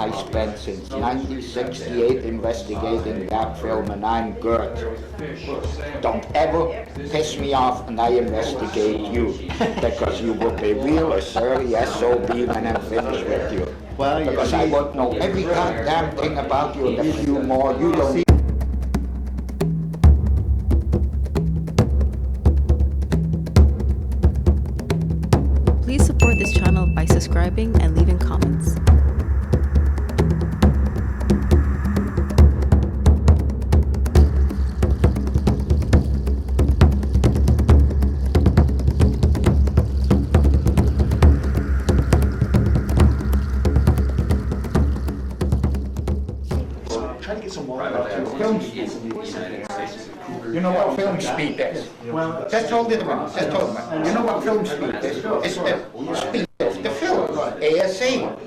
I spent since 1968 investigating that film, and I'm good. Don't ever piss me off and I investigate you, because you will be real a surly SOB when I'm finished with you. Well, Because I won't know every goddamn thing about you and a few more you don't. Please support this channel by subscribing and leaving comments. You know what film speed is? Well, Just hold it a minute, just hold it a minute. You know what film speed is? It's the speed of the film, ASA.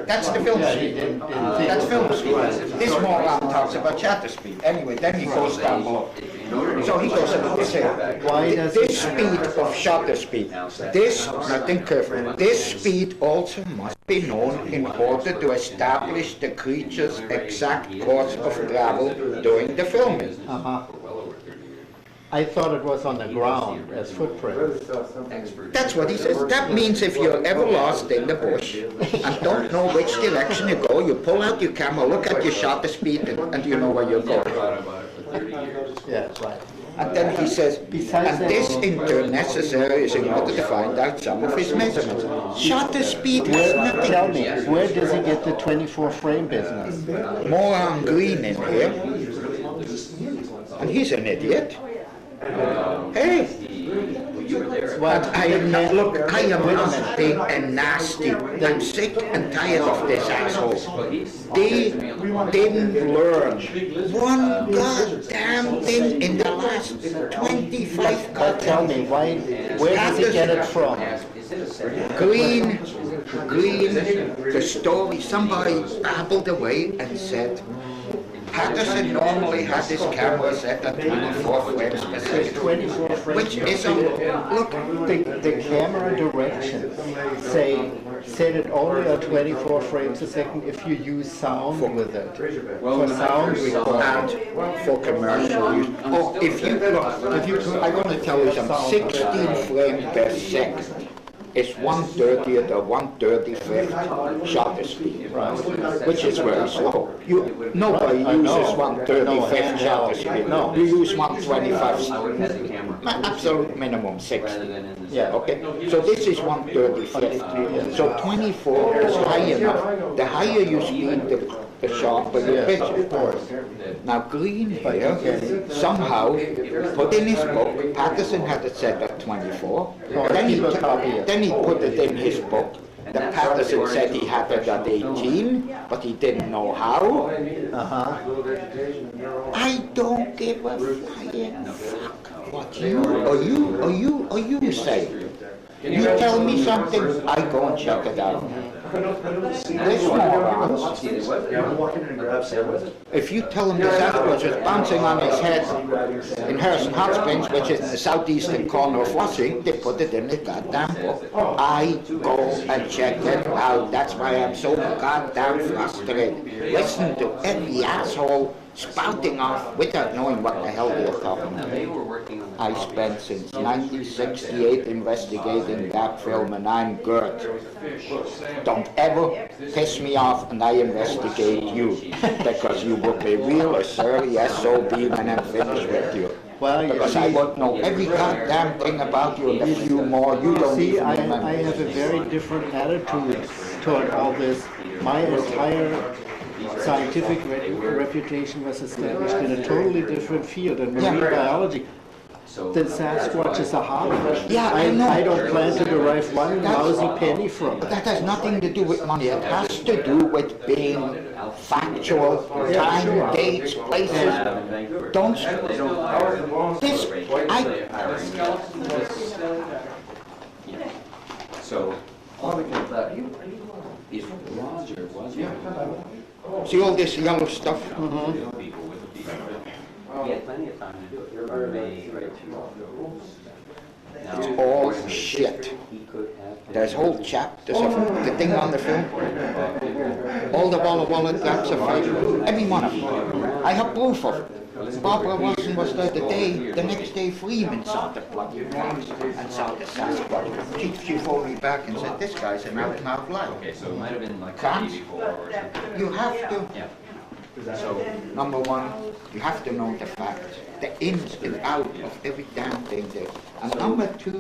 That's the film speed. That's film speed. This moron talks about shutter speed. Anyway, then he goes down below. So he goes about this here. This speed of shutter speed, this, now think carefully, this speed also must be known in order to establish the creature's exact course of travel during the filming. I thought it was on the ground as footprints. That's what he says. That means if you're ever lost in the bush and don't know which direction you go, you pull out your camera, look at your shutter speed, and you know where you're going. Yeah, right. And then he says, and this in turn necessary is in order to find out some of his measurements. Shutter speed has nothing. Tell me, where does he get the 24 frame business? More on green in here. And he's an idiot. Hey! But I am not, look, I am not big and nasty. I'm sick and tired of this asshole. They didn't learn one goddamn thing in the last 25 But tell me, where does he get it from? Green, the story, somebody babbled away and said, Patterson normally had his camera set at 24 frames per second. 24 frames. Which is a, look, The camera directions say set it only at 24 frames a second if you use sound with it. For sound recording. and for commercial use. Oh, if you, I'm going to tell you something, 16 frames per second is 1/30th or 1/35th shutter speed, which is very slow. Nobody uses 1/35th shutter speed. No, you use 1/25. Absolute minimum 60. Yeah. Okay. So this is 1/35th. So 24 is high enough. The higher you speed, the sharper your picture. Now Green here somehow put in his book, Patterson had it set at 24, then he put it in his book that Patterson said he had it at 18, but he didn't know how. I don't give a flying fuck what you say. You tell me something, I go and check it out. This moron, if you tell him the Sasquatch is bouncing on his head in Harrison Hot Springs, which is in the southeastern corner of Washington, they put it in the goddamn book. I go and check it out. That's why I'm so goddamn frustrated. Listen to every asshole spouting off without knowing what the hell they're talking about. I spent since 1968 investigating that film, and I'm good. Don't ever piss me off and I investigate you, because you will be real a surly SOB when I'm finished with you. Well, because I won't know every goddamn thing about you and a few more you don't see, even I remember. have a very different attitude toward all this. My entire scientific reputation was established in a totally different field, in marine biology. The Sasquatch is a hobby. Yeah, I know. I don't plan to derive one lousy penny from But it. that has nothing to do with money. It has to do with being factual, time, dates, places. Don't. This, So, if Roger was see all this yellow stuff? he had plenty of time to do it. It's all shit. There's whole chapters of the thing on the film. All the Walla Walla tracks are fake. Every one of them. I have proof of it. Barbara Wilson was there the next day Freeman saw the bloody tracks and saw the Sasquatch. She phoned me back and said, this guy's an out and out liar. Okay, so it might have been like Can't. 84 or something. You have to. Yeah. So, number one, you have to know the facts, the ins and out of every damn thing there. And number two,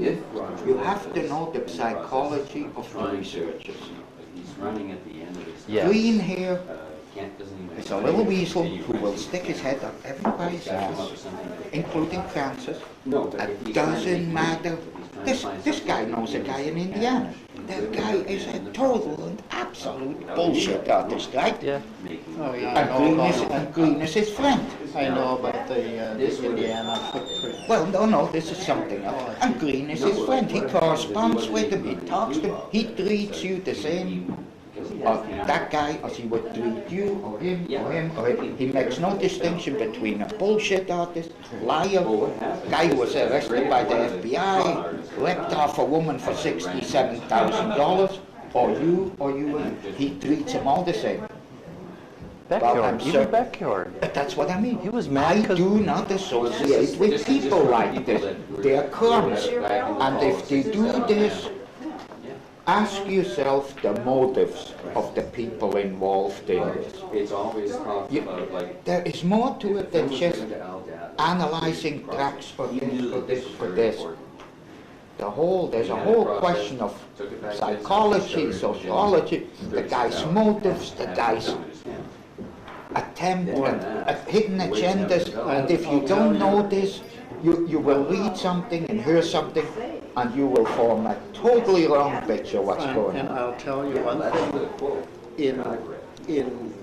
you have to know the psychology of the researchers. He's running at the end of his. Yeah. Green here Doesn't even. is a little weasel who will stick his head up everybody's ass, including Francis. It doesn't matter. This guy knows a guy in Indiana. That guy is a total and absolute bullshit artist, right? Yeah. Oh, yeah, I know And Green is his friend. I know about the Indiana footprint. Well, no, this is something else. And Green is his friend. He corresponds with him, he talks to him, he treats you the same, that guy as he would treat you, or him, or him, or him. He makes no distinction between a bullshit artist, liar, guy who was arrested by the FBI, ripped off a woman for $67,000, or you, he treats them all the same. Backyard, I'm even backyard. But that's what I mean. He was mad I 'cause- do not associate with people like this. They are crumbs. And if they do this, ask yourself the motives of the people involved in this. It's always talked about like. There is more to it than just analyzing tracks for this, for this. There's a whole question of psychology, sociology, the guy's motives, the guy's attempt at hidden agendas, and if you don't know this, you will read something and hear something, and you will form a totally wrong picture of what's going And on. I'll tell you one thing, in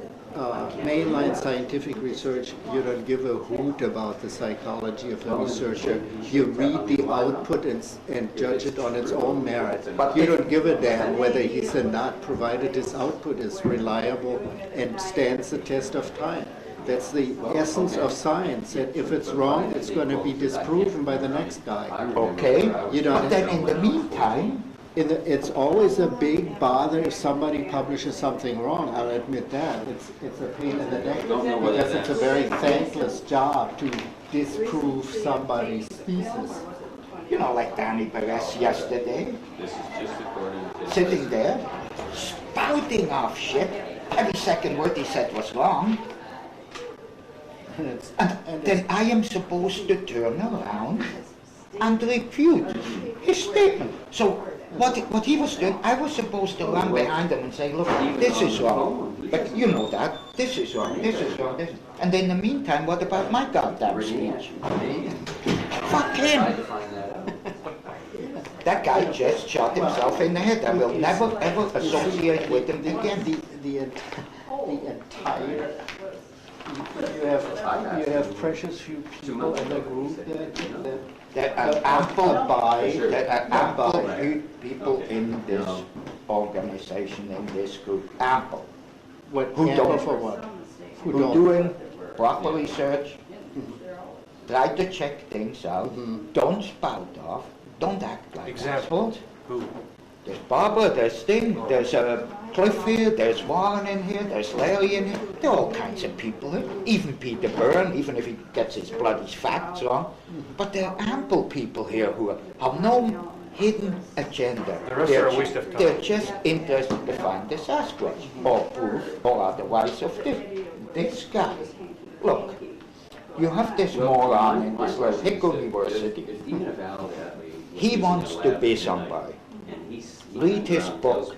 mainline scientific research, you don't give a hoot about the psychology of the researcher. You read the output and judge it on its own merit. You don't give a damn whether he's a nut, provided his output is reliable and stands the test of time. That's the essence of science. And if it's wrong, it's going to be disproven by the next guy. Okay? You don't- But then in the meantime, It's always a big bother if somebody publishes something wrong. I'll admit that. It's a pain in the neck because it's a very thankless job to disprove somebody's thesis. you know, like Danny Perez yesterday, This is just according to. sitting there, spouting off shit. Every second word he said was wrong. And then I am supposed to turn around and refute his statement. So what he was doing, I was supposed to run behind him and say, look, this is wrong. But you know that. This is wrong, this is wrong, this is... And in the meantime, what about my goddamn speech? Fuck him! That guy just shot himself in the head. I will never ever associate with him again. The entire you have precious few people in the group that There are ample people in this organization, in this group, ample, who ample don't, for what? who don't. doing proper research, try to check things out, don't spout off, don't act like assholes. Who? There's Barbara, there's Sting, there's Cliff here, there's Warren in here, there's Larry in here. There are all kinds of people here. Even Peter Byrne, even if he gets his bloody facts wrong. But there are ample people here who have no hidden agenda. The rest are a waste of time. They're just interested to find the Sasquatch, or proof, or otherwise of this guy. Look, you have this moron in this little Hickle University. He wants to be somebody. Read his book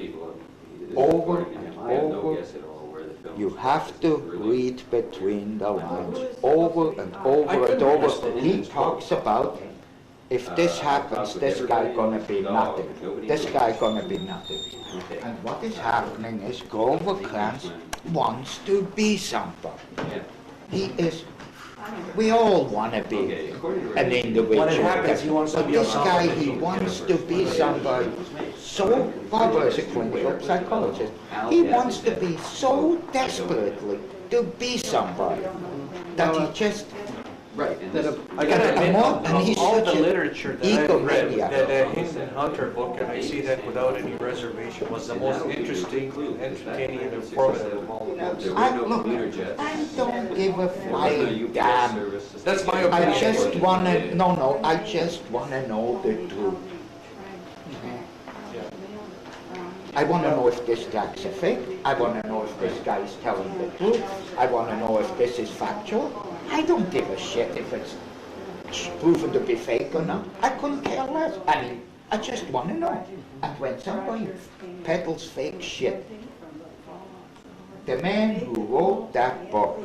over and over. You have to read between the lines, over and over and over. He talks about, if this happens, this guy gonna be nothing. This guy gonna be nothing. And what is happening is Grover Krantz wants to be somebody. He is. We all want to be an individual. When it happens, he wants to But be this guy, somebody. he wants to be somebody. So, Barbara is a clinical psychologist. He wants to be so desperately to be somebody that he just Right. And that this- a- I gotta admit, And he's of all the such a literature that I've read, egomaniac. the Hinden Hunter book, and I see that without any reservation, was the most interesting, entertaining, and informative of all the books. There were I, no look, computer jets. I don't give a There was no flying UPS damn. service. That's my I opinion. just wanna, no, I just wanna know the truth. I wanna know if this guy's a fake. I wanna know if this guy is telling the truth. I wanna know if this is factual. I don't give a shit if it's proven to be fake or not. I couldn't care less. I mean, I just wanna know. And when somebody peddles fake shit, the man who wrote that book,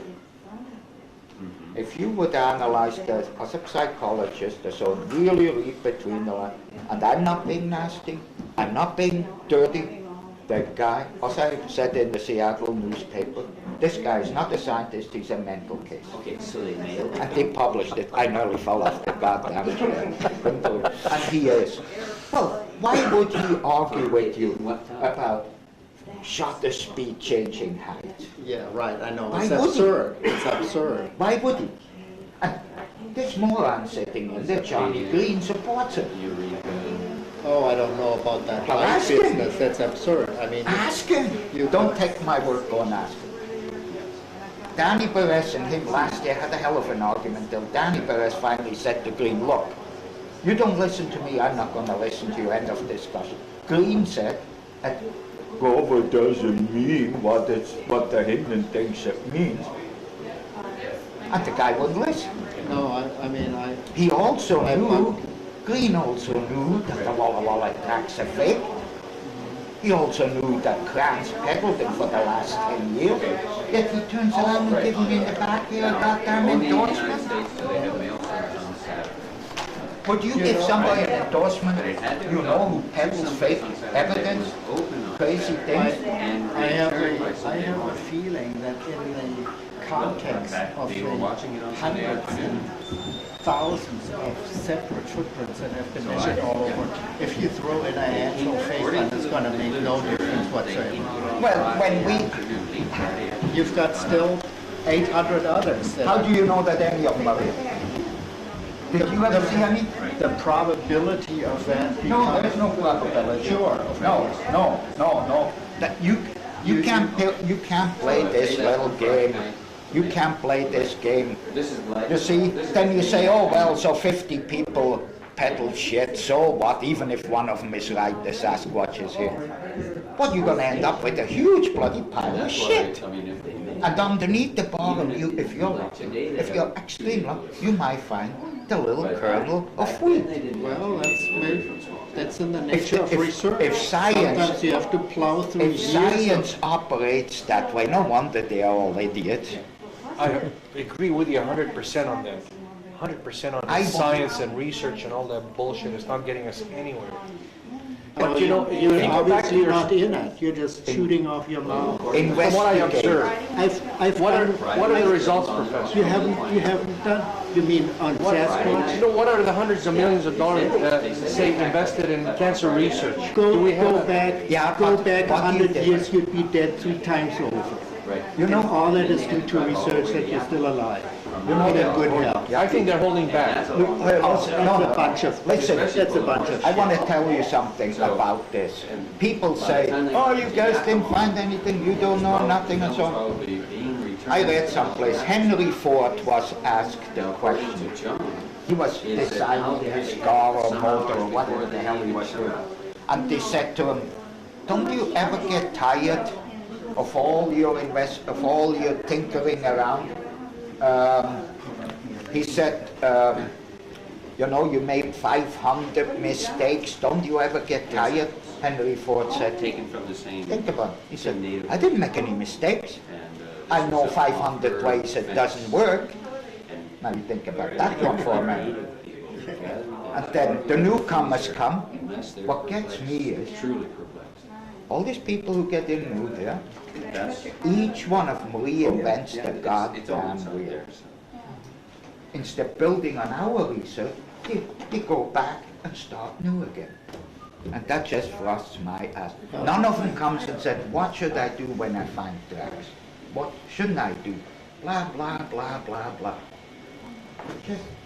if you would analyze that as a psychologist, so really read between the lines, and I'm not being nasty, I'm not being dirty, the guy, as I said in the Seattle newspaper, this guy is not a scientist, he's a mental case. Okay, so they nailed it. And they published it. I nearly fell off the goddamn chair. And he is. Well, why would he argue with you about shutter speed changing height? Yeah, right, I know, Why it's would he? absurd, it's absurd. Why would he? And this moron sitting in there, Johnny Green, supports it. Oh, I don't know about that Well, life ask him. business, that's absurd, I mean, Ask him. You don't take my word, go and ask him. Danny Perez and him last year had a hell of an argument till Danny Perez finally said to Green, look, you don't listen to me, I'm not going to listen to you, end of discussion. Green said, Grover doesn't mean what the Hinden thinks it means. And the guy wouldn't listen. no, I mean, He also I'm- knew, Green also knew that the Walla Walla attacks are fake. He also knew that Kranz peddled him for the last 10 years. Yet he turns around and gives him in the back here a goddamn Only in the United endorsement. States do they have mail service on Saturday. Would you give somebody an endorsement, you know, who peddles fake evidence, crazy things? I have a feeling that in the context of They were the watching it on Sunday hundreds afternoon. and thousands of separate footprints that have been measured all over, if you throw in a handful of fake one, it's gonna make no difference whatsoever. Well, when we, You've got still 800 others that how do you know that any of them are real? Did you ever see any? the probability of that No, there's no probability. Sure, of course. No. That you can't play this little game. You can't play this game. This is like. You see, then you say, oh well, so 50 people peddle shit, so what? Even if one of them is right, the Sasquatch is here. But you're gonna end up with a huge bloody pile of shit. I mean, if And underneath the bottom, if you're extreme luck, you might find the little kernel of wheat. Well, that's in the If nature the- of if- research. if science- Sometimes you have to plow through If years science operates that way, no wonder they are all idiots. I agree with you 100% on that. 100% on I- the science and research and all that bullshit. It's not getting us anywhere. But you know, you're you go back to obviously your- not in it, you're just shooting off your mouth. From what I observed, I've what are, done, what are the results, Professor? you haven't done, you mean on You Sasquatch? know, what are the hundreds of millions of dollars, say, invested in cancer research? Do we Go have? back, Yeah, go but back what you 100 did- years, you'd be dead 3 times over. You And know, all that is due to research that you're still alive. you know In that good health. I think they're holding back. That's a bunch of, Listen, that's a bunch of I want to shit. tell you something about this. People say, oh, you guys didn't find anything, you don't know nothing and so on. probably being returned. I read someplace, Henry Ford was asked the question. To John. He was designing his car or motor or whatever the hell he was doing. And they said to him, don't you ever get tired of all your tinkering around? He said, you know, you made 500 mistakes. Don't you ever get tired? Henry Ford said, Taken from the same. think about it. He said, I didn't make any mistakes. I know 500 ways it doesn't work. Now you think about that one for a minute. And then the newcomers come. What gets me is, Truly perplexed. all these people who get in new there, That's. each one of them reinvents the It's goddamn always up wheel. there. Instead of building on our research, they go back and start new again. And that just thrusts my ass. None of them comes and said, what should I do when I find tracks? What shouldn't I do? Blah, blah, blah, blah, blah.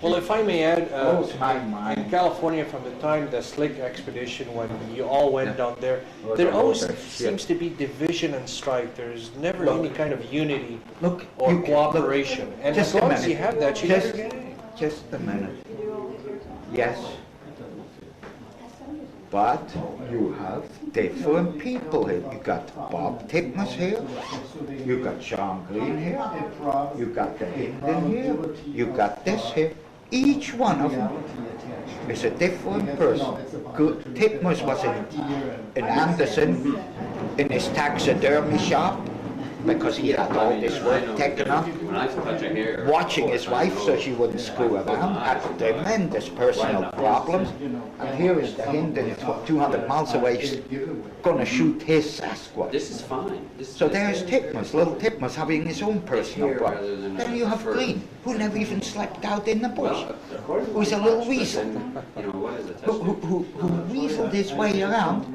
Well, if I may add, blows my in mind. California, from the time the Slick expedition, when you all went down there, there always seems to be division and strife. There's never any kind of unity Look, or you- cooperation. look, And just as a long as minute. you have that, you Just- never get any. Just a minute. Yes. But you have different people here. You got Bob Tickness here, you got Sean Green here, you got Dahinden here, you got this here. Each one of them is a different person. Good. Titmus was in Anderson in his taxidermy shop because he had all this work taken up. When I touch a hair. Watching his wife so she wouldn't screw around, had tremendous personal problems. And here is the Hinden, 200 miles away, gonna shoot his Sasquatch. This is fine. So there's Titmus, little Titmus having his own personal problems. Then you have Green, who never even slept out in the bush, who's a little weasel, who weaseled his way around.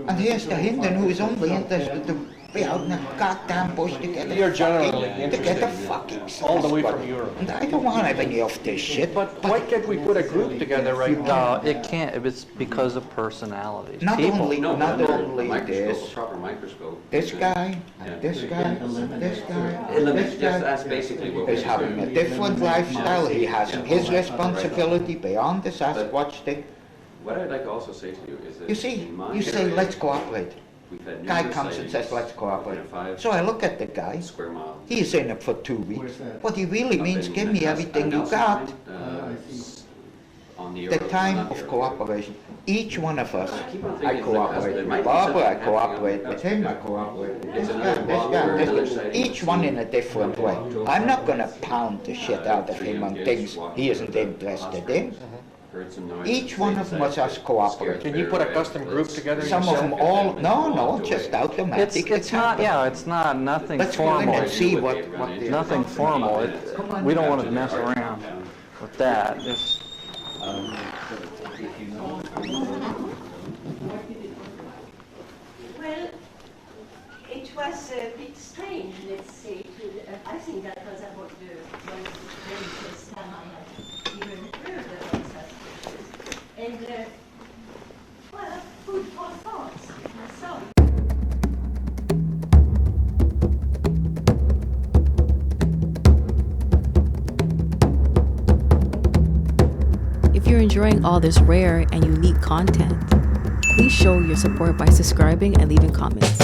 And here's the Hinden, who is only interested to be out in the goddamn bush to get You're the generally fucking, to get the fucking all the way Sasquatch. from Europe. And I don't want any of this shit. But why can't we put a group together right now? No, it can't, if it's because of personalities. Not People. only, No, not but only microscope, this, proper microscope. this guy, and this guy, and this guy, and Eliminate, this just, that's guy basically what is we're having a doing. different lifestyle. He has his responsibility beyond the Sasquatch thing. What I'd like to also say to you is that. You see, in my you say, area, let's cooperate. we've had Guy numerous comes and says, sightings let's cooperate. within a 5 So I look at the guy, square mile. he is in it for 2 weeks. Where's that? What he really Up means, in give me Nelson- everything you Nelson got. Point, on the The Euro- time not the of Euro- cooperation. Each one of us, keep on I thinking it's like cooperate there with might be Barbara, I something cooperate happening with on him, I the cooperate with It's this guy, another this block guy, or this another guy. sighting. Each one in a different way. I'm not gonna pound the shit out of him on things he isn't interested in. Heard some noise. Each one of them was us cooperate. Can you put a custom group together Some of them yourself? all, no, just automatic. It's not, yeah, it's not, nothing Let's go in formal. and see what the. Nothing formal. We don't want to mess around with that. It's, Well, it was a bit strange, let's say. I think that was about one of the very first time I had even heard about Sasquatches. And, well, food for thought. So. If you're enjoying all this rare and unique content, please show your support by subscribing and leaving comments.